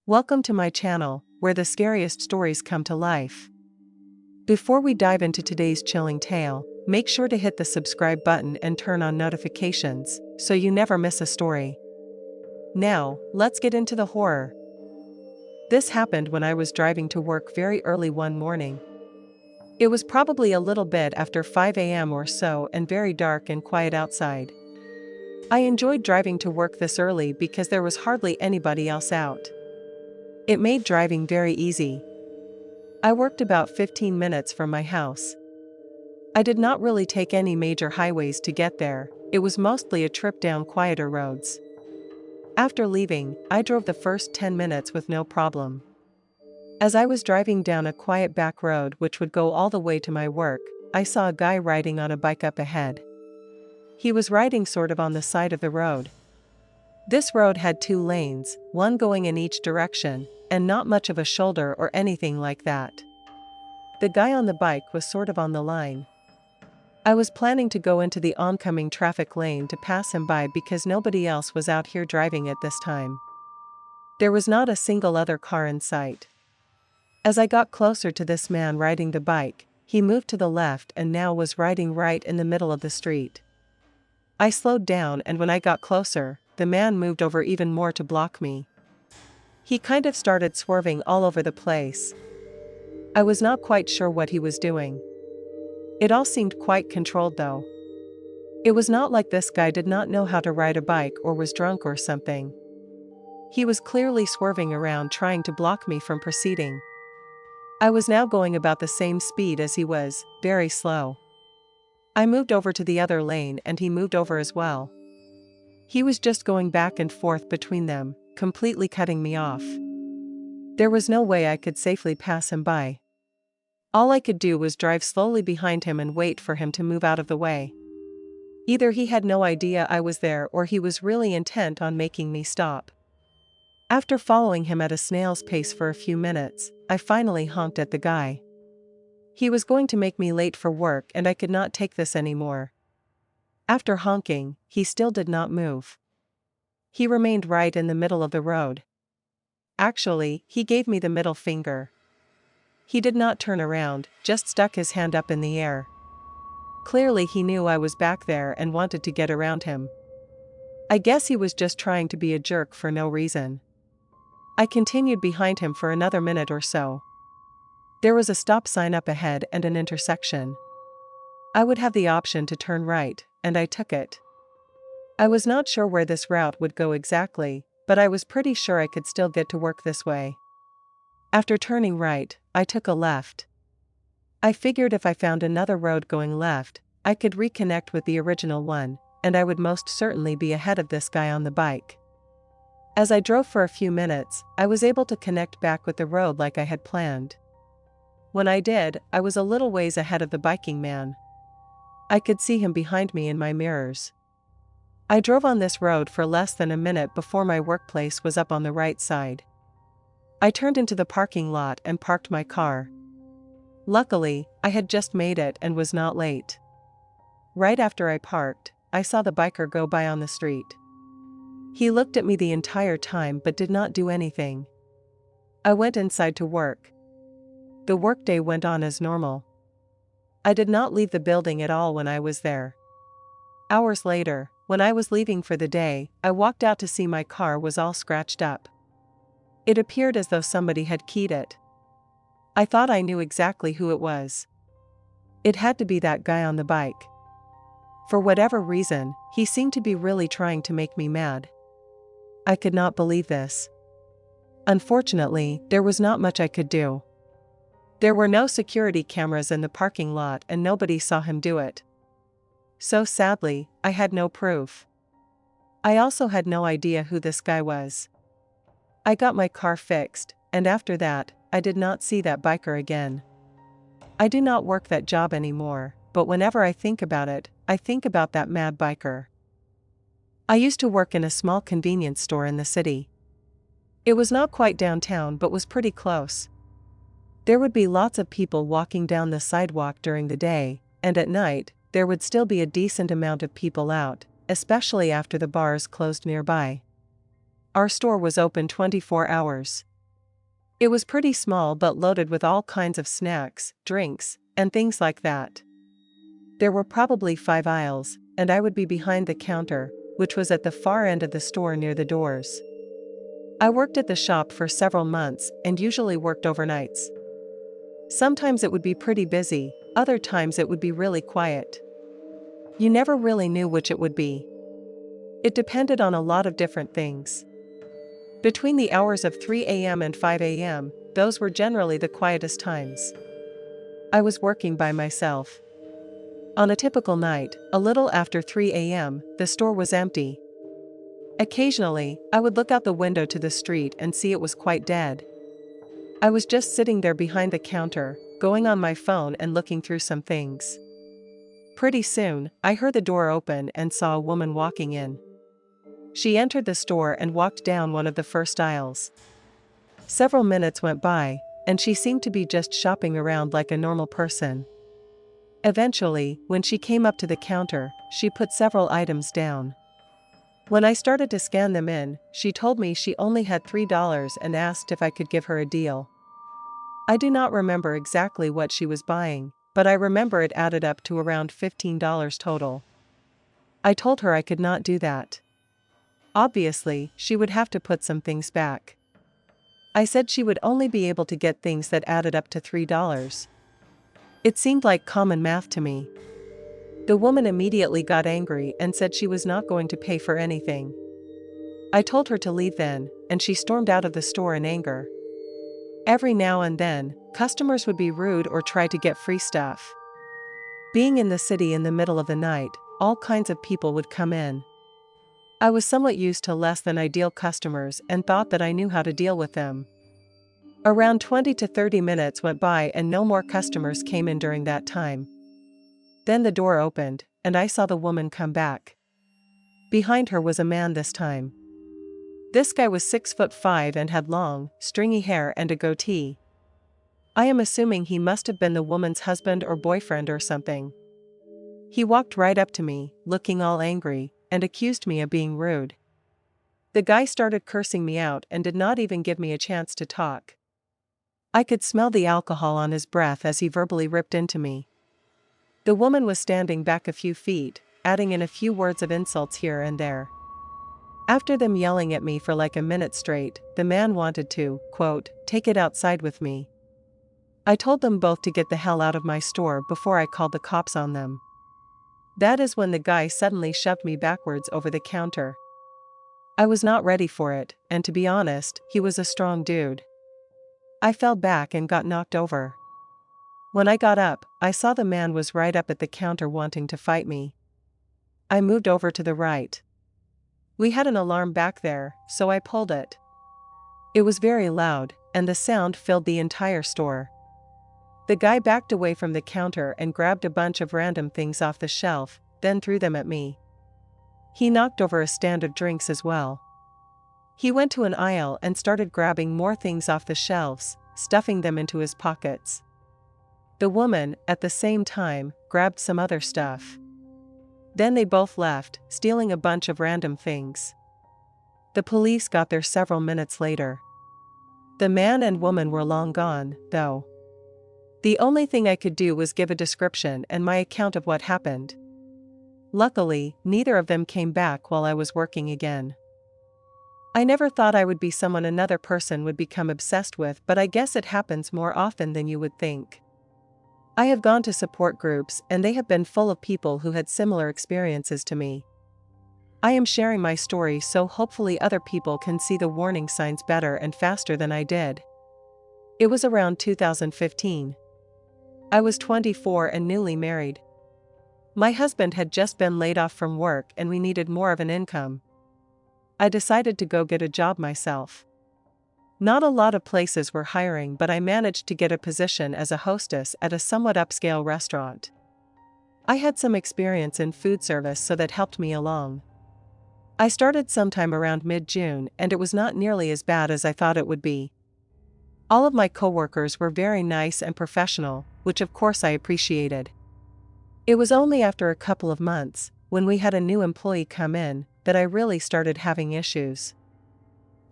Welcome to my channel, where the scariest stories come to life. Before we dive into today's chilling tale, make sure to hit the subscribe button and turn on notifications, so you never miss a story. Now, let's get into the horror. This happened when I was driving to work very early one morning. It was probably a little bit after 5 a.m. or so and very dark and quiet outside. I enjoyed driving to work this early because there was hardly anybody else out. It made driving very easy. I worked about 15 minutes from my house. I did not really take any major highways to get there, it was mostly a trip down quieter roads. After leaving, I drove the first 10 minutes with no problem. As I was driving down a quiet back road which would go all the way to my work, I saw a guy riding on a bike up ahead. He was riding sort of on the side of the road. This road had 2 lanes, one going in each direction, and not much of a shoulder or anything like that. The guy on the bike was sort of on the line. I was planning to go into the oncoming traffic lane to pass him by because nobody else was out here driving at this time. There was not a single other car in sight. As I got closer to this man riding the bike, he moved to the left and now was riding right in the middle of the street. I slowed down, and when I got closer, the man moved over even more to block me. He kind of started swerving all over the place. I was not quite sure what he was doing. It all seemed quite controlled though. It was not like this guy did not know how to ride a bike or was drunk or something. He was clearly swerving around trying to block me from proceeding. I was now going about the same speed as he was, very slow. I moved over to the other lane and he moved over as well. He was just going back and forth between them, completely cutting me off. There was no way I could safely pass him by. All I could do was drive slowly behind him and wait for him to move out of the way. Either he had no idea I was there or he was really intent on making me stop. After following him at a snail's pace for a few minutes, I finally honked at the guy. He was going to make me late for work and I could not take this anymore. After honking, he still did not move. He remained right in the middle of the road. Actually, he gave me the middle finger. He did not turn around, just stuck his hand up in the air. Clearly he knew I was back there and wanted to get around him. I guess he was just trying to be a jerk for no reason. I continued behind him for another minute or so. There was a stop sign up ahead and an intersection. I would have the option to turn right, and I took it. I was not sure where this route would go exactly, but I was pretty sure I could still get to work this way. After turning right, I took a left. I figured if I found another road going left, I could reconnect with the original one, and I would most certainly be ahead of this guy on the bike. As I drove for a few minutes, I was able to connect back with the road like I had planned. When I did, I was a little ways ahead of the biking man. I could see him behind me in my mirrors. I drove on this road for less than a minute before my workplace was up on the right side. I turned into the parking lot and parked my car. Luckily, I had just made it and was not late. Right after I parked, I saw the biker go by on the street. He looked at me the entire time but did not do anything. I went inside to work. The workday went on as normal. I did not leave the building at all when I was there. Hours later, when I was leaving for the day, I walked out to see my car was all scratched up. It appeared as though somebody had keyed it. I thought I knew exactly who it was. It had to be that guy on the bike. For whatever reason, he seemed to be really trying to make me mad. I could not believe this. Unfortunately, there was not much I could do. There were no security cameras in the parking lot and nobody saw him do it. So sadly, I had no proof. I also had no idea who this guy was. I got my car fixed, and after that, I did not see that biker again. I do not work that job anymore, but whenever I think about it, I think about that mad biker. I used to work in a small convenience store in the city. It was not quite downtown but was pretty close. There would be lots of people walking down the sidewalk during the day, and at night, there would still be a decent amount of people out, especially after the bars closed nearby. Our store was open 24 hours. It was pretty small but loaded with all kinds of snacks, drinks, and things like that. There were probably 5 aisles, and I would be behind the counter, which was at the far end of the store near the doors. I worked at the shop for several months and usually worked overnights. Sometimes it would be pretty busy, other times it would be really quiet. You never really knew which it would be. It depended on a lot of different things. Between the hours of 3 a.m. and 5 a.m., those were generally the quietest times. I was working by myself. On a typical night, a little after 3 a.m., the store was empty. Occasionally, I would look out the window to the street and see it was quite dead. I was just sitting there behind the counter, going on my phone and looking through some things. Pretty soon, I heard the door open and saw a woman walking in. She entered the store and walked down one of the first aisles. Several minutes went by, and she seemed to be just shopping around like a normal person. Eventually, when she came up to the counter, she put several items down. When I started to scan them in, she told me she only had $3 and asked if I could give her a deal. I do not remember exactly what she was buying, but I remember it added up to around $15 total. I told her I could not do that. Obviously, she would have to put some things back. I said she would only be able to get things that added up to $3. It seemed like common math to me. The woman immediately got angry and said she was not going to pay for anything. I told her to leave then, and she stormed out of the store in anger. Every now and then, customers would be rude or try to get free stuff. Being in the city in the middle of the night, all kinds of people would come in. I was somewhat used to less than ideal customers and thought that I knew how to deal with them. Around 20 to 30 minutes went by and no more customers came in during that time. Then the door opened, and I saw the woman come back. Behind her was a man this time. This guy was 6'5" and had long, stringy hair and a goatee. I am assuming he must have been the woman's husband or boyfriend or something. He walked right up to me, looking all angry, and accused me of being rude. The guy started cursing me out and did not even give me a chance to talk. I could smell the alcohol on his breath as he verbally ripped into me. The woman was standing back a few feet, adding in a few words of insults here and there. After them yelling at me for like a minute straight, the man wanted to, quote, take it outside with me. I told them both to get the hell out of my store before I called the cops on them. That is when the guy suddenly shoved me backwards over the counter. I was not ready for it, and to be honest, he was a strong dude. I fell back and got knocked over. When I got up, I saw the man was right up at the counter wanting to fight me. I moved over to the right. We had an alarm back there, so I pulled it. It was very loud, and the sound filled the entire store. The guy backed away from the counter and grabbed a bunch of random things off the shelf, then threw them at me. He knocked over a stand of drinks as well. He went to an aisle and started grabbing more things off the shelves, stuffing them into his pockets. The woman, at the same time, grabbed some other stuff. Then they both left, stealing a bunch of random things. The police got there several minutes later. The man and woman were long gone, though. The only thing I could do was give a description and my account of what happened. Luckily, neither of them came back while I was working again. I never thought I would be someone another person would become obsessed with, but I guess it happens more often than you would think. I have gone to support groups and they have been full of people who had similar experiences to me. I am sharing my story so hopefully other people can see the warning signs better and faster than I did. It was around 2015. I was 24 and newly married. My husband had just been laid off from work and we needed more of an income. I decided to go get a job myself. Not a lot of places were hiring, but I managed to get a position as a hostess at a somewhat upscale restaurant. I had some experience in food service, so that helped me along. I started sometime around mid-June and it was not nearly as bad as I thought it would be. All of my coworkers were very nice and professional, which of course I appreciated. It was only after a couple of months, when we had a new employee come in, that I really started having issues.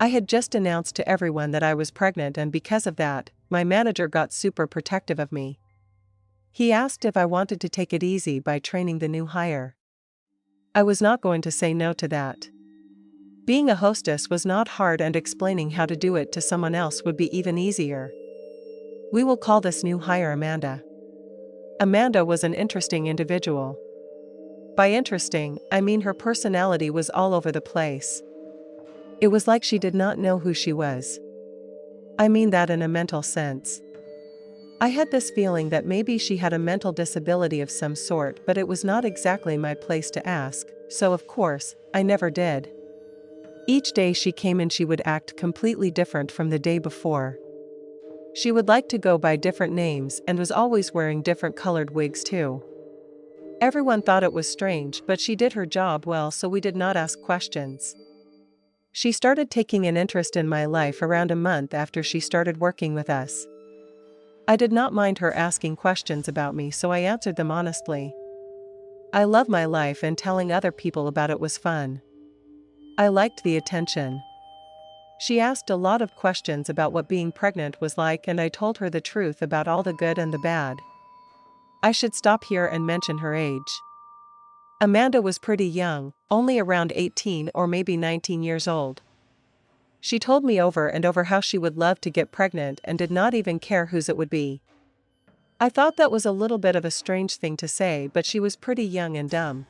I had just announced to everyone that I was pregnant, and because of that, my manager got super protective of me. He asked if I wanted to take it easy by training the new hire. I was not going to say no to that. Being a hostess was not hard, and explaining how to do it to someone else would be even easier. We will call this new hire Amanda. Amanda was an interesting individual. By interesting, I mean her personality was all over the place. It was like she did not know who she was. I mean that in a mental sense. I had this feeling that maybe she had a mental disability of some sort, but it was not exactly my place to ask, so of course, I never did. Each day she came in, she would act completely different from the day before. She would like to go by different names and was always wearing different colored wigs too. Everyone thought it was strange, but she did her job well, so we did not ask questions. She started taking an interest in my life around a month after she started working with us. I did not mind her asking questions about me, so I answered them honestly. I love my life, and telling other people about it was fun. I liked the attention. She asked a lot of questions about what being pregnant was like, and I told her the truth about all the good and the bad. I should stop here and mention her age. Amanda was pretty young, only around 18 or maybe 19 years old. She told me over and over how she would love to get pregnant and did not even care whose it would be. I thought that was a little bit of a strange thing to say, but she was pretty young and dumb.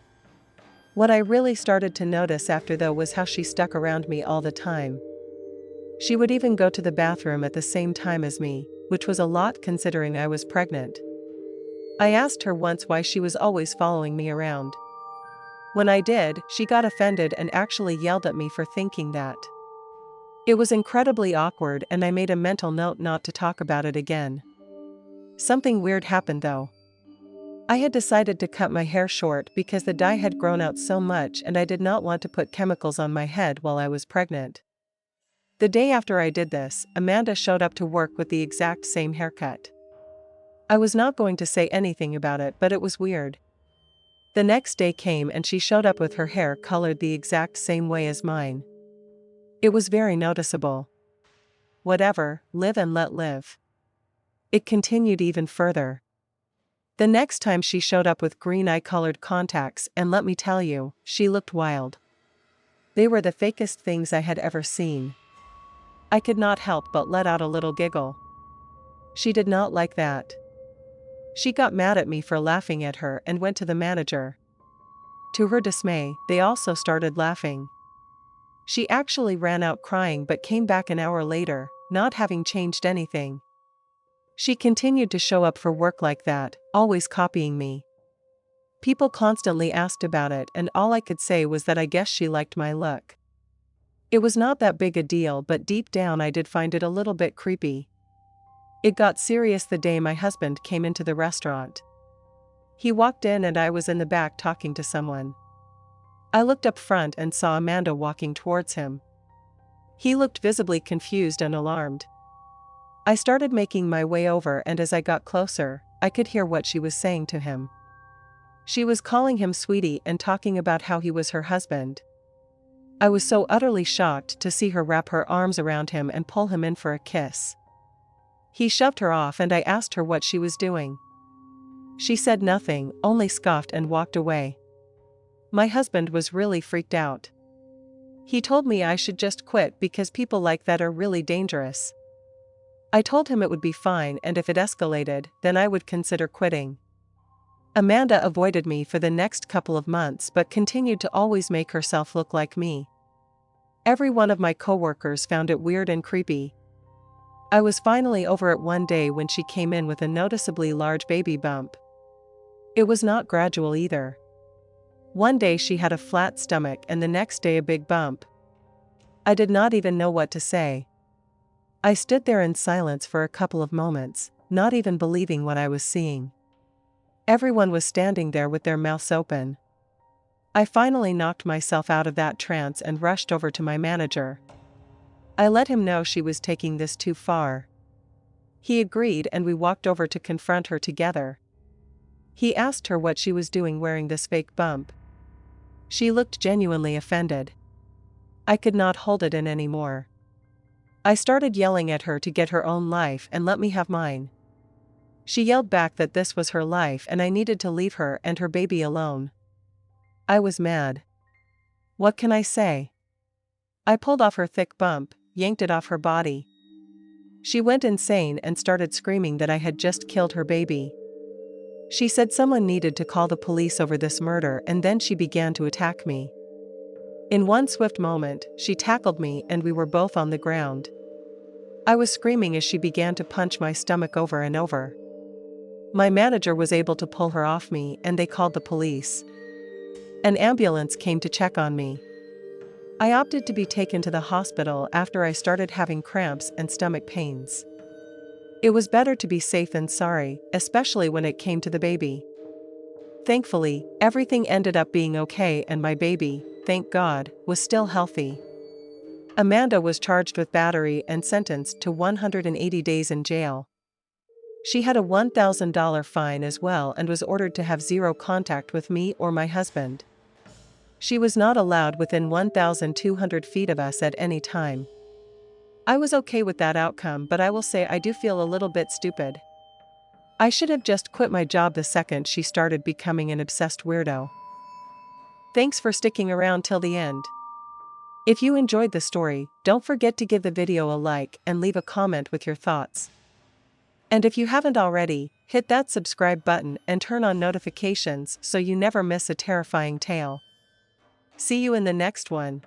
What I really started to notice after though was how she stuck around me all the time. She would even go to the bathroom at the same time as me, which was a lot considering I was pregnant. I asked her once why she was always following me around. When I did, she got offended and actually yelled at me for thinking that. It was incredibly awkward, and I made a mental note not to talk about it again. Something weird happened though. I had decided to cut my hair short because the dye had grown out so much and I did not want to put chemicals on my head while I was pregnant. The day after I did this, Amanda showed up to work with the exact same haircut. I was not going to say anything about it, but it was weird. The next day came and she showed up with her hair colored the exact same way as mine. It was very noticeable. Whatever, live and let live. It continued even further. The next time she showed up with green eye-colored contacts, and let me tell you, she looked wild. They were the fakest things I had ever seen. I could not help but let out a little giggle. She did not like that. She got mad at me for laughing at her and went to the manager. To her dismay, they also started laughing. She actually ran out crying but came back an hour later, not having changed anything. She continued to show up for work like that, always copying me. People constantly asked about it, and all I could say was that I guess she liked my look. It was not that big a deal, but deep down I did find it a little bit creepy. It got serious the day my husband came into the restaurant. He walked in and I was in the back talking to someone. I looked up front and saw Amanda walking towards him. He looked visibly confused and alarmed. I started making my way over, and as I got closer, I could hear what she was saying to him. She was calling him sweetie and talking about how he was her husband. I was so utterly shocked to see her wrap her arms around him and pull him in for a kiss. He shoved her off and I asked her what she was doing. She said nothing, only scoffed and walked away. My husband was really freaked out. He told me I should just quit because people like that are really dangerous. I told him it would be fine, and if it escalated, then I would consider quitting. Amanda avoided me for the next couple of months but continued to always make herself look like me. Every one of my coworkers found it weird and creepy. I was finally over it one day when she came in with a noticeably large baby bump. It was not gradual either. One day she had a flat stomach and the next day a big bump. I did not even know what to say. I stood there in silence for a couple of moments, not even believing what I was seeing. Everyone was standing there with their mouths open. I finally knocked myself out of that trance and rushed over to my manager. I let him know she was taking this too far. He agreed and we walked over to confront her together. He asked her what she was doing wearing this fake bump. She looked genuinely offended. I could not hold it in anymore. I started yelling at her to get her own life and let me have mine. She yelled back that this was her life and I needed to leave her and her baby alone. I was mad. What can I say? I pulled off her thick bump, yanked it off her body. She went insane and started screaming that I had just killed her baby. She said someone needed to call the police over this murder, and then she began to attack me. In one swift moment, she tackled me and we were both on the ground. I was screaming as she began to punch my stomach over and over. My manager was able to pull her off me and they called the police. An ambulance came to check on me. I opted to be taken to the hospital after I started having cramps and stomach pains. It was better to be safe than sorry, especially when it came to the baby. Thankfully, everything ended up being okay and my baby, thank God, was still healthy. Amanda was charged with battery and sentenced to 180 days in jail. She had a $1,000 fine as well and was ordered to have zero contact with me or my husband. She was not allowed within 1,200 feet of us at any time. I was okay with that outcome, but I will say I do feel a little bit stupid. I should have just quit my job the second she started becoming an obsessed weirdo. Thanks for sticking around till the end. If you enjoyed the story, don't forget to give the video a like and leave a comment with your thoughts. And if you haven't already, hit that subscribe button and turn on notifications so you never miss a terrifying tale. See you in the next one.